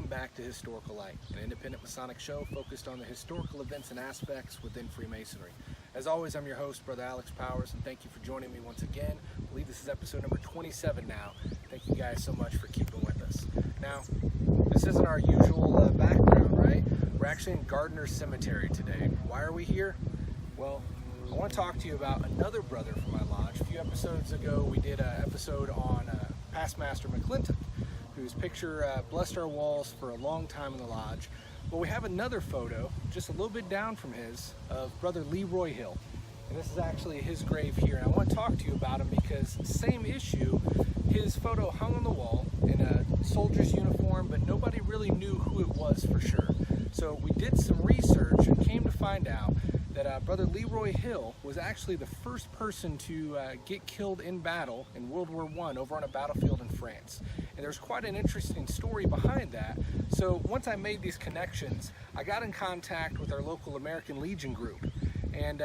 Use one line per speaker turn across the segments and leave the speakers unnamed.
back to Historical Light, an independent Masonic show focused on the historical events and aspects within Freemasonry. As always, I'm your host, Brother Ivette Powers, and thank you for joining me once again. I believe this is episode number 27 now. Thank you guys so much for keeping with us. Now, this isn't our usual background, right? We're actually in Gardner Cemetery today. Why are we here? Well, I want to talk to you about another brother from my lodge. A few episodes ago, we did an episode on past master McClintock, whose picture blessed our walls for a long time in the lodge. Well, we have another photo, just a little bit down from his, of Brother LeRoy Hill. And this is actually his grave here. And I want to talk to you about him because same issue, his photo hung on the wall in a soldier's uniform, but nobody really knew who it was for sure. So we did some research and came to find out that Brother LeRoy Hill was actually the first person to get killed in battle in World War I over on a battlefield in France. And there's quite an interesting story behind that. So once I made these connections, I got in contact with our local American Legion group. And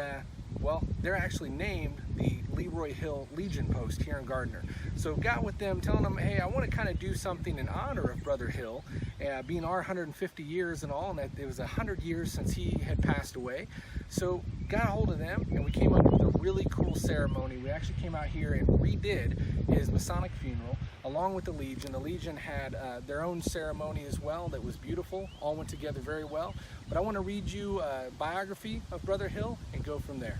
well, they're actually named the LeRoy Hill Legion Post here in Gardner. So got with them, telling them, hey, I want to kind of do something in honor of Brother Hill, being our 150 years and all, and that it was 100 years since he had passed away. So got a hold of them, and we came up with a really cool ceremony. We actually came out here and redid his Masonic funeral along with the Legion. The Legion had their own ceremony as well that was beautiful, all went together very well. But I want to read you a biography of Brother Hill and go from there.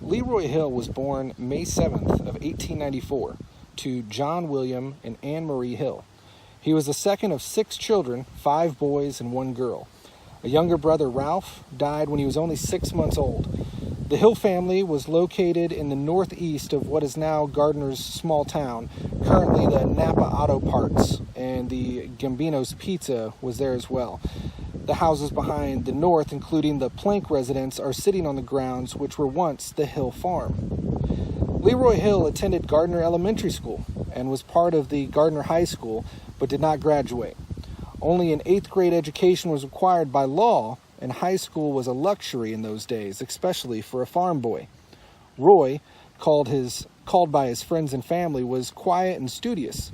LeRoy Hill was born May 7th of 1894 to John William and Anne Marie Hill. He was the second of 6 children, 5 boys and 1 girl. A younger brother, Ralph, died when he was only 6 months old. The Hill family was located in the northeast of what is now Gardner's small town. Currently, the Napa Auto Parts and the Gambino's Pizza was there as well. The houses behind the north, including the Plank residence, are sitting on the grounds which were once the Hill farm. LeRoy Hill attended Gardner Elementary School and was part of the Gardner High School, but did not graduate. Only an 8th grade education was required by law, and high school was a luxury in those days, especially for a farm boy. Roy, called by his friends and family, was quiet and studious.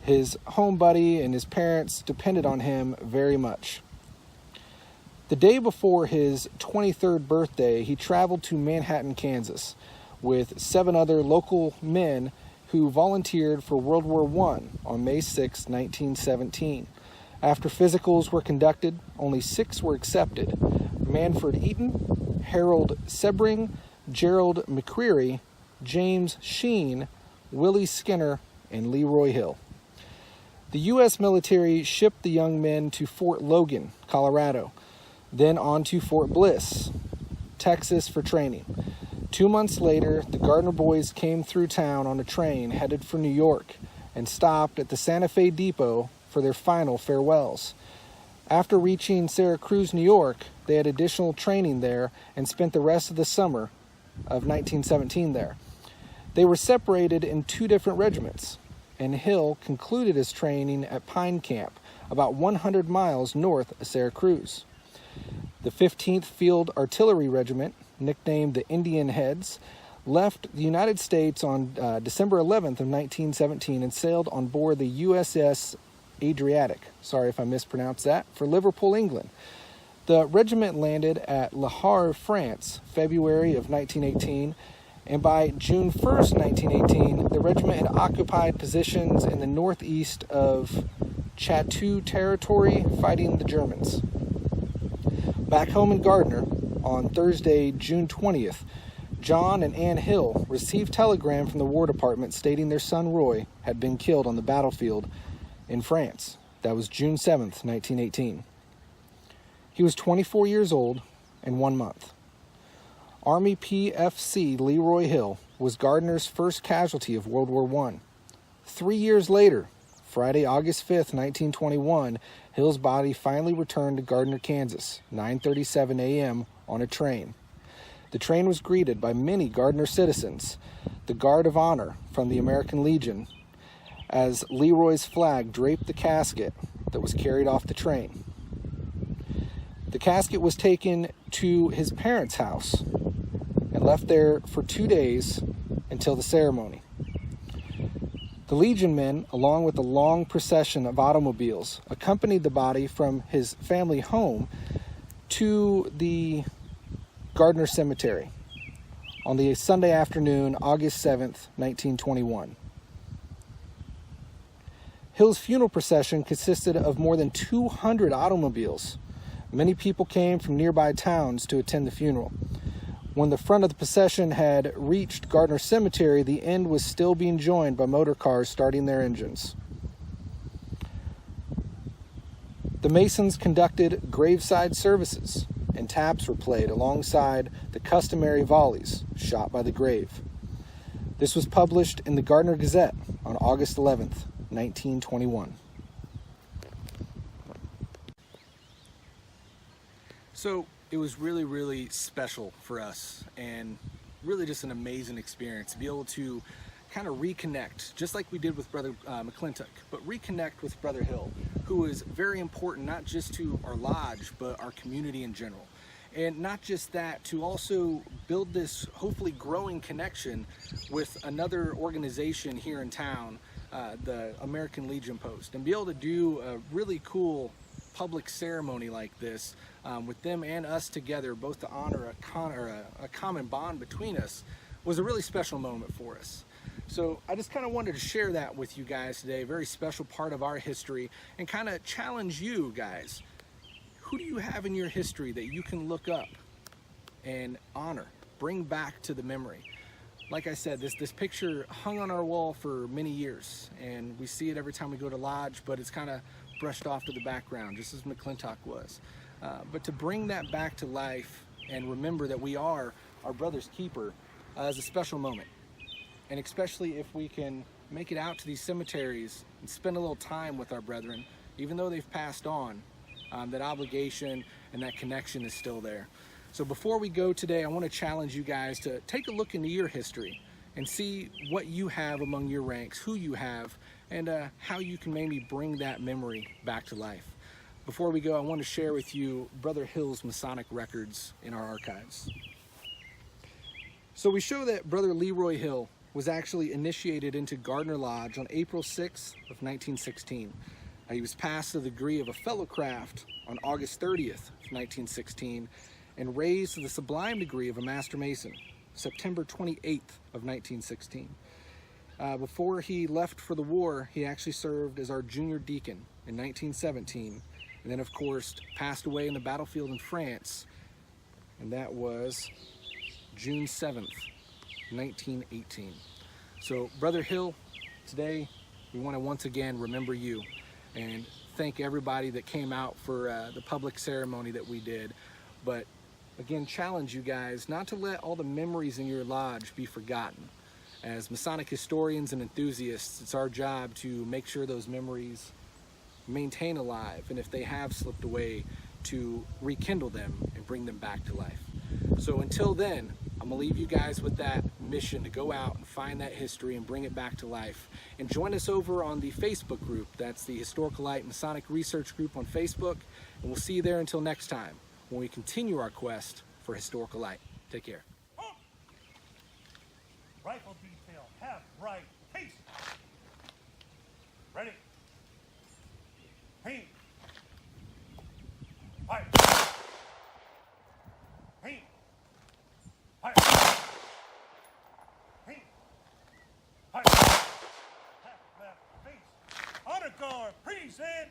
His home buddy and his parents depended on him very much. The day before his 23rd birthday, he traveled to Manhattan, Kansas, with 7 other local men who volunteered for World War I on May 6, 1917. After physicals were conducted, only 6 were accepted: Manfred Eaton, Harold Sebring, Gerald McCreary, James Sheen, Willie Skinner, and LeRoy Hill. The U.S. military shipped the young men to Fort Logan, Colorado, then on to Fort Bliss, Texas for training. 2 months later, the Gardner boys came through town on a train headed for New York and stopped at the Santa Fe Depot for their final farewells. After reaching Syracuse, New York, they had additional training there and spent the rest of the summer of 1917 there. They were separated in 2 different regiments, and Hill concluded his training at Pine Camp, about 100 miles north of Syracuse. The 15th Field Artillery Regiment, nicknamed the Indian Heads, left the United States on December 11th of 1917 and sailed on board the USS Adriatic, sorry if I mispronounced that, for Liverpool, England. The regiment landed at Le Havre, France, February of 1918, and by June 1st, 1918, the regiment had occupied positions in the northeast of Chateau territory, fighting the Germans. Back home in Gardner, on Thursday, June 20th, John and Ann Hill received telegram from the War Department stating their son Roy had been killed on the battlefield in France. That was June 7th, 1918. He was 24 years old and 1 month. Army PFC LeRoy Hill was Gardner's first casualty of World War I. 3 years later, Friday, August 5th, 1921, Hill's body finally returned to Gardner, Kansas, 9:37 a.m. on a train. The train was greeted by many Gardner citizens, the Guard of Honor from the American Legion, as LeRoy's flag draped the casket that was carried off the train. The casket was taken to his parents' house and left there for 2 days until the ceremony. The Legion men, along with a long procession of automobiles, accompanied the body from his family home to the Gardner Cemetery on the Sunday afternoon, August 7th, 1921. Hill's funeral procession consisted of more than 200 automobiles. Many people came from nearby towns to attend the funeral. When the front of the procession had reached Gardner Cemetery, the end was still being joined by motor cars starting their engines. The Masons conducted graveside services, and taps were played alongside the customary volleys shot by the grave. This was published in the Gardner Gazette on August 11th, 1921. So it was really, really special for us, and really just an amazing experience to be able to kind of reconnect, just like we did with Brother McClintock, but reconnect with Brother Hill, who is very important not just to our lodge, but our community in general. And not just that, to also build this hopefully growing connection with another organization here in town, the American Legion Post, and be able to do a really cool public ceremony like this with them and us together, both to honor a common bond between us, was a really special moment for us. So I just kind of wanted to share that with you guys today, a very special part of our history, and kind of challenge you guys. Who do you have in your history that you can look up and honor, bring back to the memory? Like I said, this picture hung on our wall for many years, and we see it every time we go to lodge, but it's kind of brushed off to the background, just as McClintock was. But to bring that back to life and remember that we are our brother's keeper is a special moment. And especially if we can make it out to these cemeteries and spend a little time with our brethren, even though they've passed on, that obligation and that connection is still there. So before we go today, I want to challenge you guys to take a look into your history and see what you have among your ranks, who you have, and how you can maybe bring that memory back to life. Before we go, I want to share with you Brother Hill's Masonic records in our archives. So we show that Brother LeRoy Hill was actually initiated into Gardner Lodge on April 6th of 1916. He was passed the degree of a fellow craft on August 30th of 1916 and raised to the sublime degree of a Master Mason September 28th of 1916. Before he left for the war, he actually served as our junior deacon in 1917, and then of course passed away in the battlefield in France, and that was June 7th, 1918. So Brother Hill, today we want to once again remember you and thank everybody that came out for the public ceremony that we did. But again, challenge you guys not to let all the memories in your lodge be forgotten. As Masonic historians and enthusiasts, it's our job to make sure those memories maintain alive, and if they have slipped away, to rekindle them and bring them back to life. So until then, I'm gonna leave you guys with that mission to go out and find that history and bring it back to life. And join us over on the Facebook group. That's the Historical Light Masonic Research Group on Facebook. And we'll see you there until next time when we continue our quest for historical light. Take care.
Rifle detail, have right, peace. Ready. Aim. Fire. Aim. Fire. Aim. Fire. Half left, face. Honor guard, present.